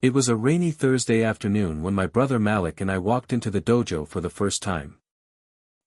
It was a rainy Thursday afternoon when my brother Malik and I walked into the dojo for the first time.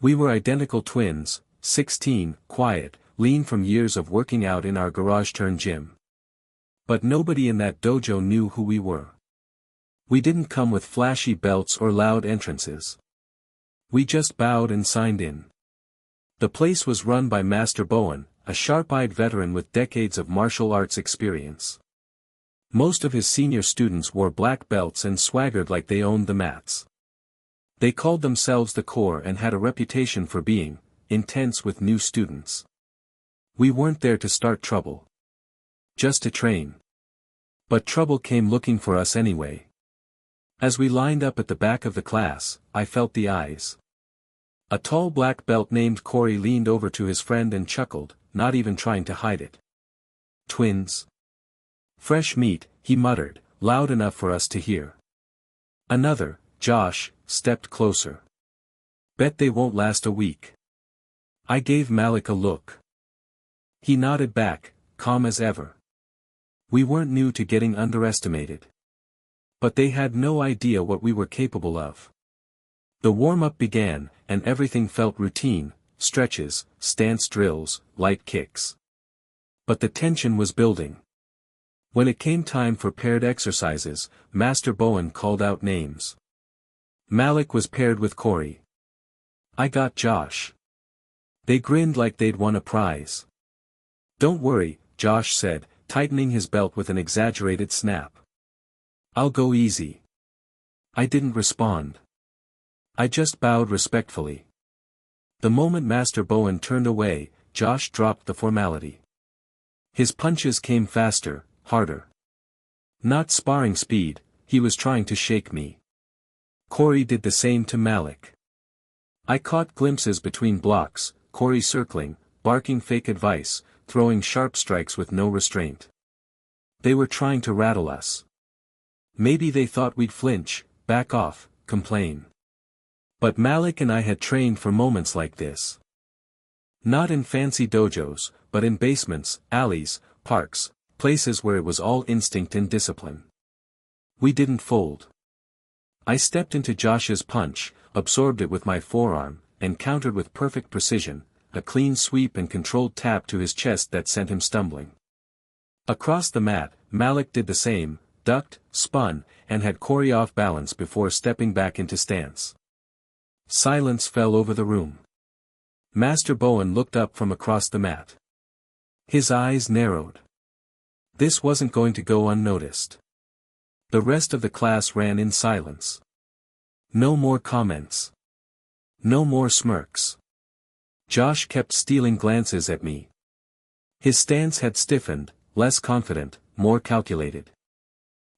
We were identical twins, 16, quiet, lean from years of working out in our garage-turned-gym. But nobody in that dojo knew who we were. We didn't come with flashy belts or loud entrances. We just bowed and signed in. The place was run by Master Bowen, a sharp-eyed veteran with decades of martial arts experience. Most of his senior students wore black belts and swaggered like they owned the mats. They called themselves the Core and had a reputation for being intense with new students. We weren't there to start trouble. Just to train. But trouble came looking for us anyway. As we lined up at the back of the class, I felt the eyes. A tall black belt named Corey leaned over to his friend and chuckled, not even trying to hide it. Twins. Fresh meat, he muttered, loud enough for us to hear. Another, Josh, stepped closer. Bet they won't last a week. I gave Malik a look. He nodded back, calm as ever. We weren't new to getting underestimated. But they had no idea what we were capable of. The warm-up began, and everything felt routine, stretches, stance drills, light kicks. But the tension was building. When it came time for paired exercises, Master Bowen called out names. Malik was paired with Corey. I got Josh. They grinned like they'd won a prize. Don't worry, Josh said, tightening his belt with an exaggerated snap. I'll go easy. I didn't respond. I just bowed respectfully. The moment Master Bowen turned away, Josh dropped the formality. His punches came faster, harder. Not sparring speed, he was trying to shake me. Corey did the same to Malik. I caught glimpses between blocks, Corey circling, barking fake advice, throwing sharp strikes with no restraint. They were trying to rattle us. Maybe they thought we'd flinch, back off, complain. But Malik and I had trained for moments like this. Not in fancy dojos, but in basements, alleys, parks, places where it was all instinct and discipline. We didn't fold. I stepped into Josh's punch, absorbed it with my forearm, and countered with perfect precision, a clean sweep and controlled tap to his chest that sent him stumbling. Across the mat, Malik did the same, ducked, spun, and had Corey off balance before stepping back into stance. Silence fell over the room. Master Bowen looked up from across the mat. His eyes narrowed. This wasn't going to go unnoticed. The rest of the class ran in silence. No more comments. No more smirks. Josh kept stealing glances at me. His stance had stiffened, less confident, more calculated.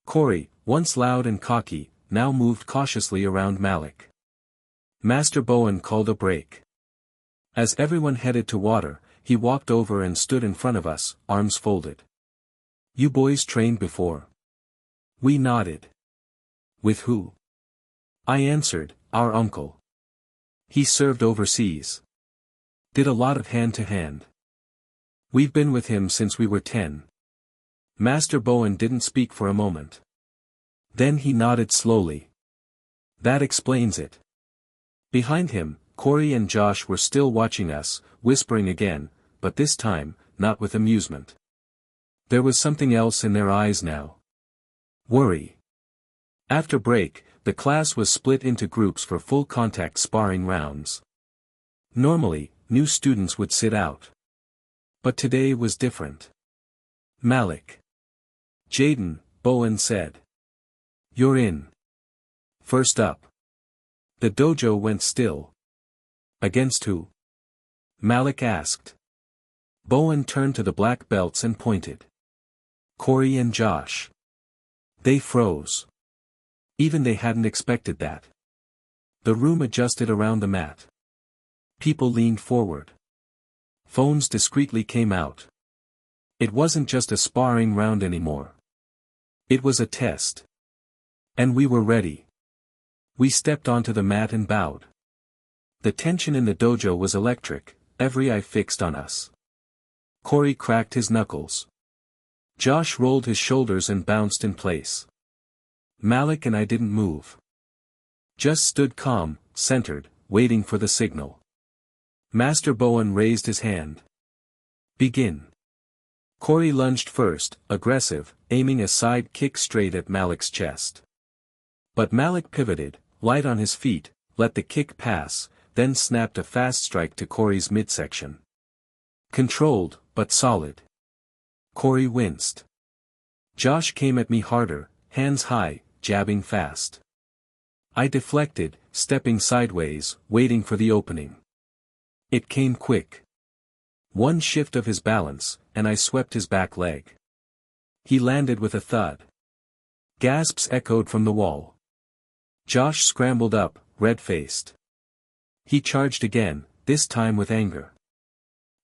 Corey, once loud and cocky, now moved cautiously around Malik. Master Bowen called a break. As everyone headed to water, he walked over and stood in front of us, arms folded. You boys trained before? We nodded. With who? I answered, our uncle. He served overseas. Did a lot of hand-to-hand. We've been with him since we were 10. Master Bowen didn't speak for a moment. Then he nodded slowly. That explains it. Behind him, Corey and Josh were still watching us, whispering again, but this time, not with amusement. There was something else in their eyes now. Worry. After break, the class was split into groups for full contact sparring rounds. Normally, new students would sit out. But today was different. Malik. Jaden, Bowen said. You're in. First up. The dojo went still. Against who? Malik asked. Bowen turned to the black belts and pointed. Corey and Josh. They froze. Even they hadn't expected that. The room adjusted around the mat. People leaned forward. Phones discreetly came out. It wasn't just a sparring round anymore. It was a test. And we were ready. We stepped onto the mat and bowed. The tension in the dojo was electric, every eye fixed on us. Corey cracked his knuckles. Josh rolled his shoulders and bounced in place. Malik and I didn't move. Just stood calm, centered, waiting for the signal. Master Bowen raised his hand. Begin. Corey lunged first, aggressive, aiming a side kick straight at Malik's chest. But Malik pivoted, light on his feet, let the kick pass, then snapped a fast strike to Corey's midsection. Controlled, but solid. Corey winced. Josh came at me harder, hands high, jabbing fast. I deflected, stepping sideways, waiting for the opening. It came quick. One shift of his balance, and I swept his back leg. He landed with a thud. Gasps echoed from the wall. Josh scrambled up, red-faced. He charged again, this time with anger.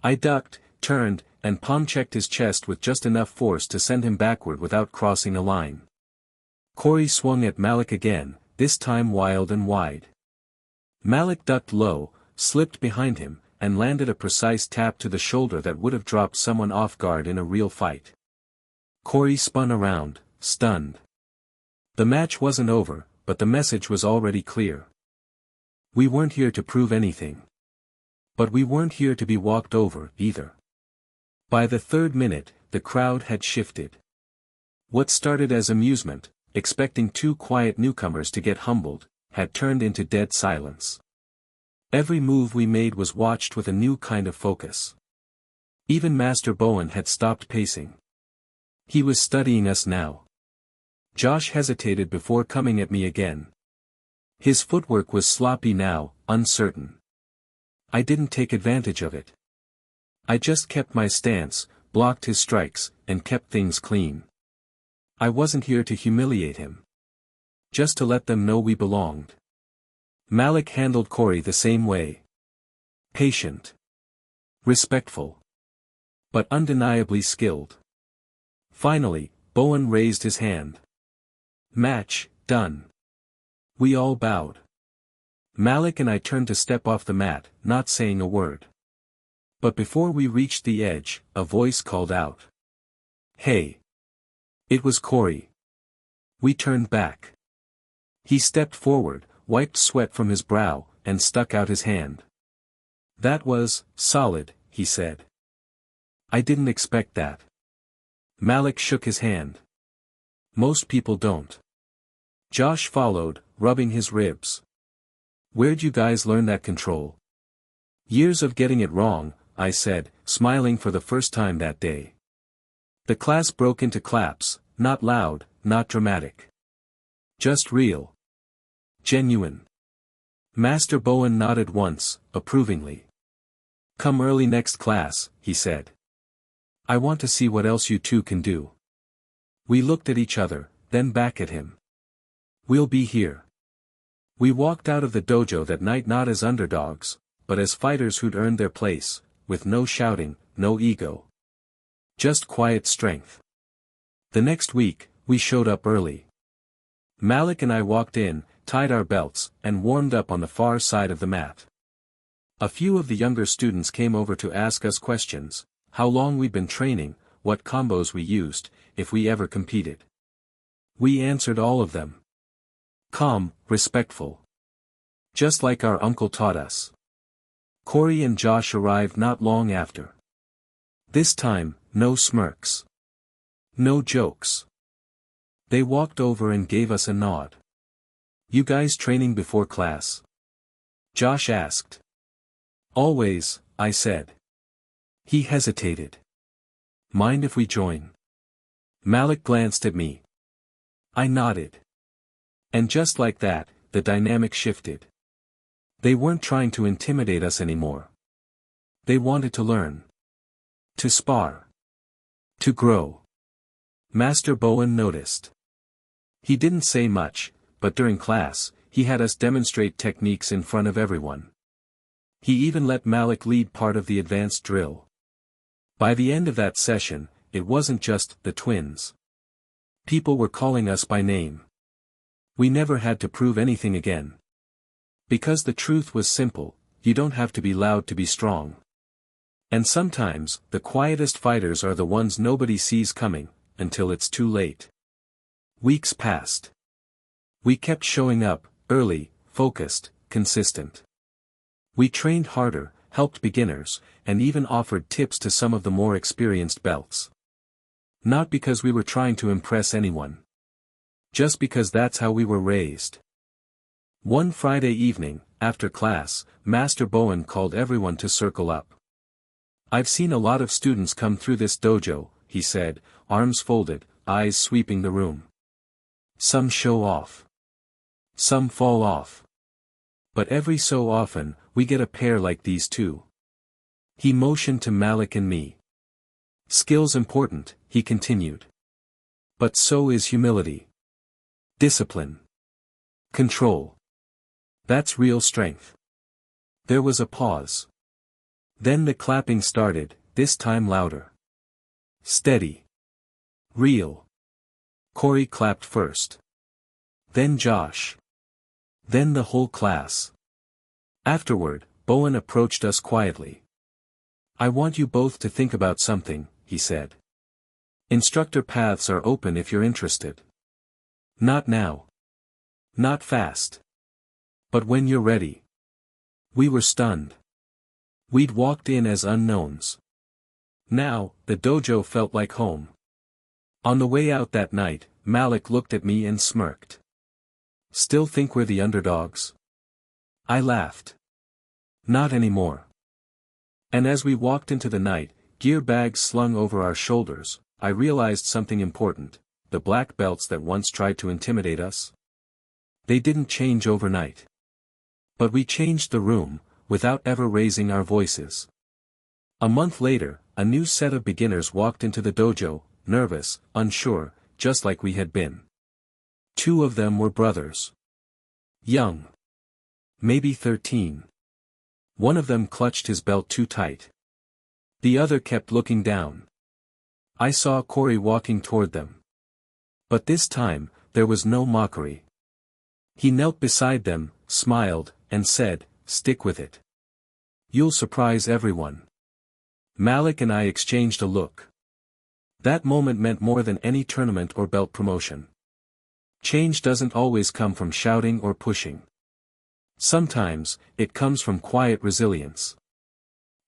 I ducked, turned, and palm-checked his chest with just enough force to send him backward without crossing a line. Corey swung at Malik again, this time wild and wide. Malik ducked low, slipped behind him, and landed a precise tap to the shoulder that would have dropped someone off guard in a real fight. Corey spun around, stunned. The match wasn't over, but the message was already clear. We weren't here to prove anything. But we weren't here to be walked over, either. By the third minute, the crowd had shifted. What started as amusement, expecting two quiet newcomers to get humbled, had turned into dead silence. Every move we made was watched with a new kind of focus. Even Master Bowen had stopped pacing. He was studying us now. Josh hesitated before coming at me again. His footwork was sloppy now, uncertain. I didn't take advantage of it. I just kept my stance, blocked his strikes, and kept things clean. I wasn't here to humiliate him. Just to let them know we belonged. Malik handled Corey the same way. Patient. Respectful. But undeniably skilled. Finally, Bowen raised his hand. Match, done. We all bowed. Malik and I turned to step off the mat, not saying a word. But before we reached the edge, a voice called out. Hey! It was Corey. We turned back. He stepped forward, wiped sweat from his brow, and stuck out his hand. That was solid, he said. I didn't expect that. Malik shook his hand. Most people don't. Josh followed, rubbing his ribs. Where'd you guys learn that control? Years of getting it wrong, I said, smiling for the first time that day. The class broke into claps, not loud, not dramatic. Just real. Genuine. Master Bowen nodded once, approvingly. Come early next class, he said. I want to see what else you two can do. We looked at each other, then back at him. We'll be here. We walked out of the dojo that night not as underdogs, but as fighters who'd earned their place, with no shouting, no ego. Just quiet strength. The next week, we showed up early. Malik and I walked in, tied our belts, and warmed up on the far side of the mat. A few of the younger students came over to ask us questions, how long we'd been training, what combos we used, if we ever competed. We answered all of them. Calm, respectful. Just like our uncle taught us. Corey and Josh arrived not long after. This time, no smirks. No jokes. They walked over and gave us a nod. You guys training before class? Josh asked. Always, I said. He hesitated. Mind if we join? Malik glanced at me. I nodded. And just like that, the dynamic shifted. They weren't trying to intimidate us anymore. They wanted to learn. To spar. To grow. Master Bowen noticed. He didn't say much, but during class, he had us demonstrate techniques in front of everyone. He even let Malik lead part of the advanced drill. By the end of that session, it wasn't just the twins. People were calling us by name. We never had to prove anything again. Because the truth was simple, you don't have to be loud to be strong. And sometimes, the quietest fighters are the ones nobody sees coming, until it's too late. Weeks passed. We kept showing up, early, focused, consistent. We trained harder, helped beginners, and even offered tips to some of the more experienced belts. Not because we were trying to impress anyone. Just because that's how we were raised. One Friday evening, after class, Master Bowen called everyone to circle up. "I've seen a lot of students come through this dojo," he said, arms folded, eyes sweeping the room. "Some show off. Some fall off. But every so often, we get a pair like these two." He motioned to Malik and me. "Skill's important," he continued. "But so is humility. Discipline. Control. That's real strength." There was a pause. Then the clapping started, this time louder. Steady. Real. Corey clapped first. Then Josh. Then the whole class. Afterward, Bowen approached us quietly. "I want you both to think about something," he said. "Instructor paths are open if you're interested. Not now. Not fast. But when you're ready." We were stunned. We'd walked in as unknowns. Now, the dojo felt like home. On the way out that night, Malik looked at me and smirked. "Still think we're the underdogs?" I laughed. "Not anymore." And as we walked into the night, gear bags slung over our shoulders, I realized something important: the black belts that once tried to intimidate us. They didn't change overnight. But we changed the room, without ever raising our voices. A month later, a new set of beginners walked into the dojo, nervous, unsure, just like we had been. 2 of them were brothers. Young. Maybe 13. One of them clutched his belt too tight. The other kept looking down. I saw Corey walking toward them. But this time, there was no mockery. He knelt beside them, smiled, and said, "Stick with it. You'll surprise everyone." Malik and I exchanged a look. That moment meant more than any tournament or belt promotion. Change doesn't always come from shouting or pushing. Sometimes, it comes from quiet resilience.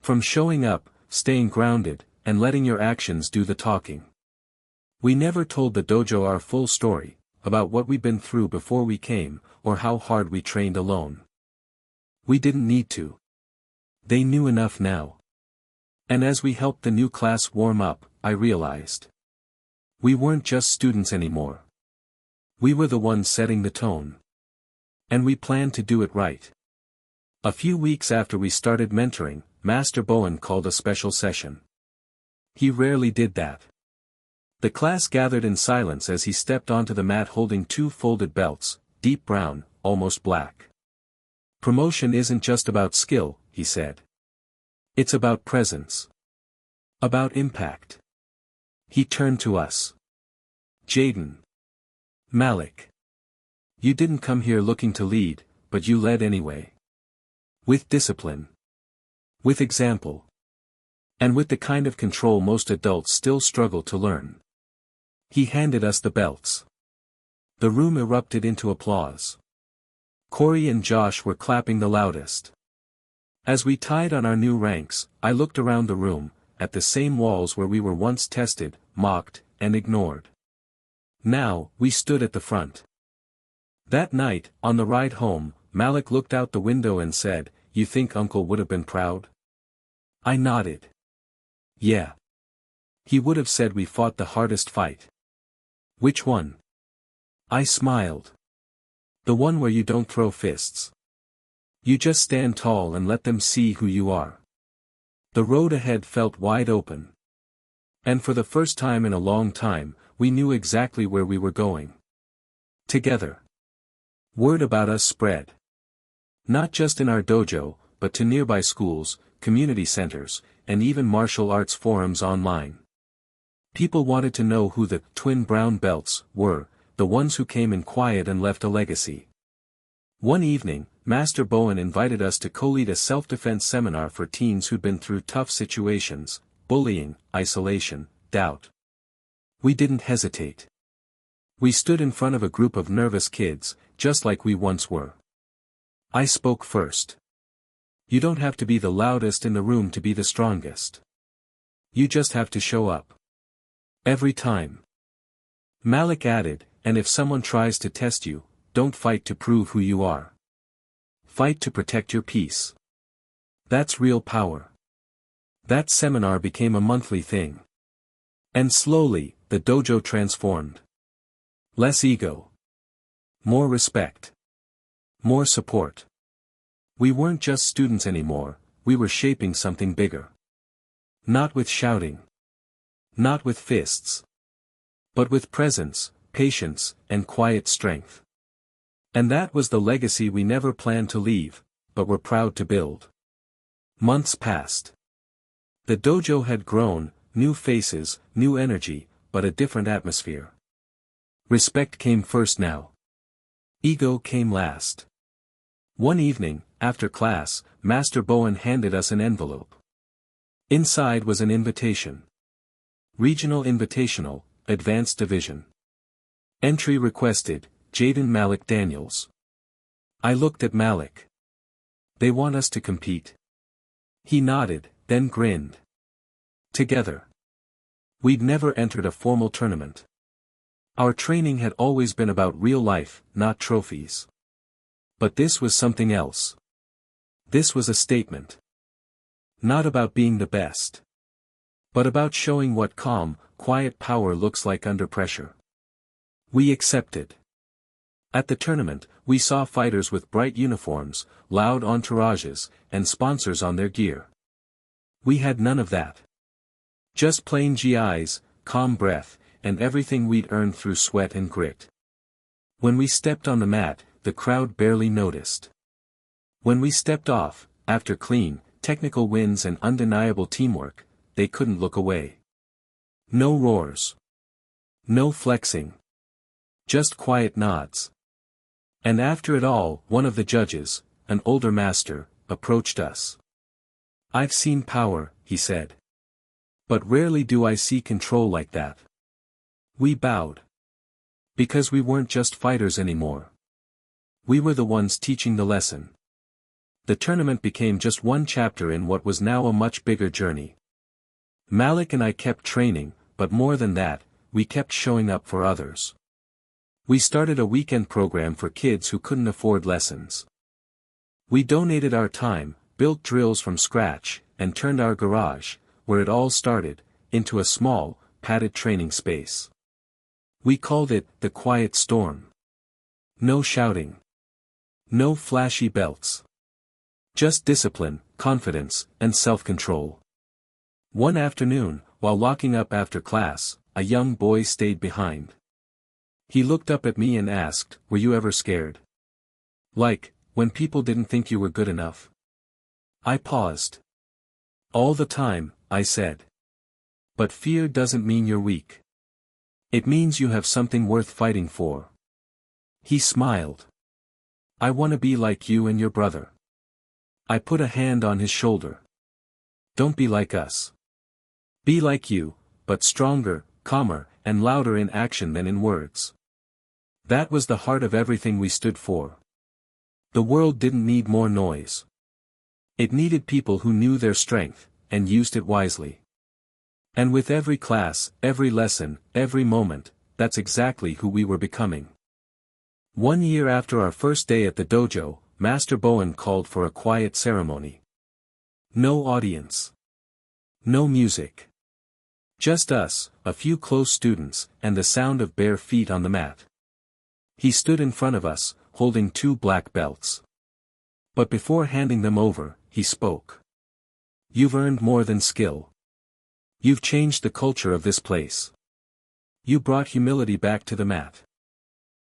From showing up, staying grounded, and letting your actions do the talking. We never told the dojo our full story, about what we'd been through before we came, or how hard we trained alone. We didn't need to. They knew enough now. And as we helped the new class warm up, I realized. We weren't just students anymore. We were the ones setting the tone. And we planned to do it right. A few weeks after we started mentoring, Master Bowen called a special session. He rarely did that. The class gathered in silence as he stepped onto the mat holding 2 folded belts, deep brown, almost black. "Promotion isn't just about skill," he said. "It's about presence. About impact." He turned to us. "Jaden. Malik. You didn't come here looking to lead, but you led anyway. With discipline. With example. And with the kind of control most adults still struggle to learn." He handed us the belts. The room erupted into applause. Corey and Josh were clapping the loudest. As we tied on our new ranks, I looked around the room, at the same walls where we were once tested, mocked, and ignored. Now, we stood at the front. That night, on the ride home, Malik looked out the window and said, "You think Uncle would have been proud?" I nodded. Yeah. He would have said we fought the hardest fight. "Which one?" I smiled. "The one where you don't throw fists. You just stand tall and let them see who you are." The road ahead felt wide open. And for the first time in a long time, we knew exactly where we were going. Together. Word about us spread. Not just in our dojo, but to nearby schools, community centers, and even martial arts forums online. People wanted to know who the twin brown belts were, the ones who came in quiet and left a legacy. One evening, Master Bowen invited us to co-lead a self-defense seminar for teens who'd been through tough situations, bullying, isolation, doubt. We didn't hesitate. We stood in front of a group of nervous kids, just like we once were. I spoke first. You don't have to be the loudest in the room to be the strongest. You just have to show up. Every time. Malik added, and if someone tries to test you, don't fight to prove who you are. Fight to protect your peace. That's real power. That seminar became a monthly thing. And slowly, the dojo transformed. Less ego. More respect. More support. We weren't just students anymore, we were shaping something bigger. Not with shouting. Not with fists. But with presence, patience, and quiet strength. And that was the legacy we never planned to leave, but were proud to build. Months passed. The dojo had grown, new faces, new energy, but a different atmosphere. Respect came first now. Ego came last. One evening, after class, Master Bowen handed us an envelope. Inside was an invitation. Regional Invitational, Advanced Division. Entry requested, Jaden Malik Daniels. I looked at Malik. They want us to compete. He nodded, then grinned. Together. We'd never entered a formal tournament. Our training had always been about real life, not trophies. But this was something else. This was a statement. Not about being the best. But about showing what calm, quiet power looks like under pressure. We accepted. At the tournament, we saw fighters with bright uniforms, loud entourages, and sponsors on their gear. We had none of that. Just plain GIs, calm breath, and everything we'd earned through sweat and grit. When we stepped on the mat, the crowd barely noticed. When we stepped off, after clean, technical wins and undeniable teamwork, they couldn't look away. No roars. No flexing. Just quiet nods. And after it all, one of the judges, an older master, approached us. I've seen power, he said. But rarely do I see control like that. We bowed. Because we weren't just fighters anymore. We were the ones teaching the lesson. The tournament became just one chapter in what was now a much bigger journey. Malik and I kept training, but more than that, we kept showing up for others. We started a weekend program for kids who couldn't afford lessons. We donated our time, built drills from scratch, and turned our garage, where it all started, into a small, padded training space. We called it the Quiet Storm. No shouting. No flashy belts. Just discipline, confidence, and self-control. One afternoon, while locking up after class, a young boy stayed behind. He looked up at me and asked, "Were you ever scared? Like, when people didn't think you were good enough?" I paused. "All the time," I said. "But fear doesn't mean you're weak. It means you have something worth fighting for." He smiled. "I want to be like you and your brother." I put a hand on his shoulder. "Don't be like us. Be like you, but stronger, calmer, and louder in action than in words." That was the heart of everything we stood for. The world didn't need more noise. It needed people who knew their strength, and used it wisely. And with every class, every lesson, every moment, that's exactly who we were becoming. 1 year after our first day at the dojo, Master Bowen called for a quiet ceremony. No audience. No music. Just us, a few close students, and the sound of bare feet on the mat. He stood in front of us, holding 2 black belts. But before handing them over, he spoke. "You've earned more than skill. You've changed the culture of this place. You brought humility back to the mat.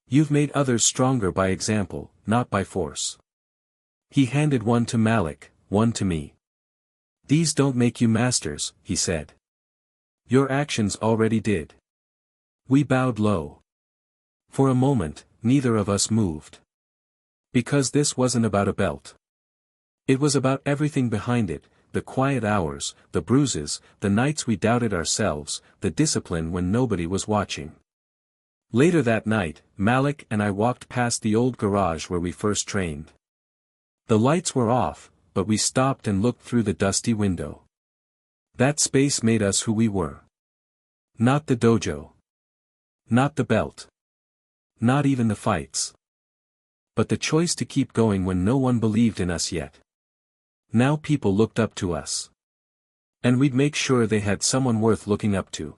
You've made others stronger by example, not by force." He handed one to Malik, one to me. "These don't make you masters," he said. "Your actions already did." We bowed low. For a moment, neither of us moved. Because this wasn't about a belt. It was about everything behind it, the quiet hours, the bruises, the nights we doubted ourselves, the discipline when nobody was watching. Later that night, Malik and I walked past the old garage where we first trained. The lights were off, but we stopped and looked through the dusty window. That space made us who we were. Not the dojo. Not the belt. Not even the fights. But the choice to keep going when no one believed in us yet. Now people looked up to us. And we'd make sure they had someone worth looking up to.